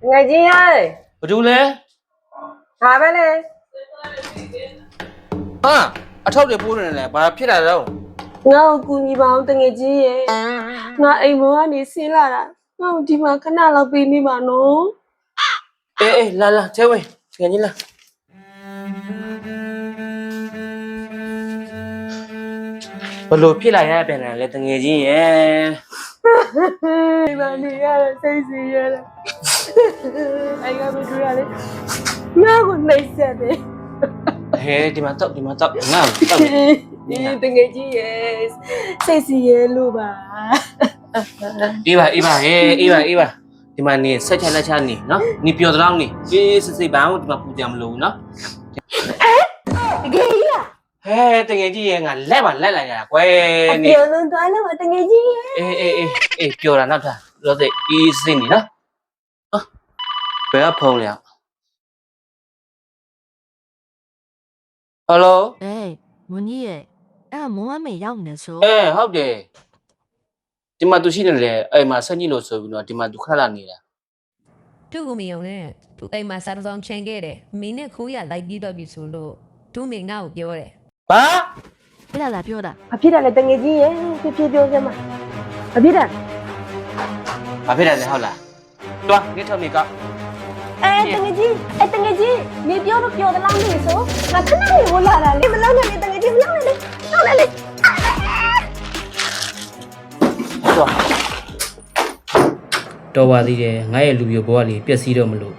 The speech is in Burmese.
Ngày gì ơi? ဘာတူလဲ Hả bên này? ဟာအထောက်တွေပိုးနေတယ်ဘာဖြစ်တာလဲ Ngao cù nhì bảo từng ngày gì vậy? Ngao ấy muốn ăn đi xin là ngao đi mà khả năng là pin đi mà nó. အေးလာကျဲဝေးငါကြီးလာဘလို့ဖြစ်လာရပြန်တယ်လေတငယ်ချင်းရဲ့ Đi mà đi ra là say gì vậy? Anh em mình đưa đi. Ngao còn này xe đấy. ဟဲဒီမှာတော့ငါ့တောက် Đi từng ngày gì vậy? Say gì vậy luôn bà? အေးပါဒီမှာနေဆက်ချလက်ချနေနော်နေပျော်တော့နေအေးစစ်ဘာမှဒီမှာပူကြမလို့နော် Ghê à? ဟဲတငယ်ချင်းရဲ့ငါလက်လာရကွယ်နေ Kiểu luôn toi là mà từng ngày gì vậy? အေးပျော်တာနောက်ထပ်လို့စိအေးစစ်နေနော်ဘယ်ကဖုန်းလဲဟယ်လို 哎，文艺哎，蒙完美要你的时候， ဟုတ်တယ်ဒီမှာသူရှိနေတယ်အဲ့မှာဆက်ညစ်လို့ဆိုပြီးတော့ဒီမှာသူခဏလာနေတာ သူ့ကိုမယုံနဲ့သူအိမ်မှာစားတောင်ချင်ခဲ့တယ်မင်းနဲ့ခိုးရလိုက်ပြီးတော့ပြီဆိုလို့သူ့မိငါ့ကိုပြောတယ် ဘာ 别来别的， ဘာဖြစ်တာလဲတငယ်ချင်းရဲ့ဖြစ်ပြောစမ်းမဘာဖြစ်တာ ဘာဖြစ်တယ်လဲဟုတ်လားတွားနေထုတ်နေက တငယ်ချင်းနေပြောတော့ပြောသလားမသိဆိုငါခဏလေးဝလာတာလေမလောက်နဲ့လေတငယ်ချင်းမလောက်နဲ့လေလောက်နဲ့လေ တွားတော်ပါသေးတယ်ငါရဲ့လူပြိုဘောကလေပျက်စီးတော့မလို့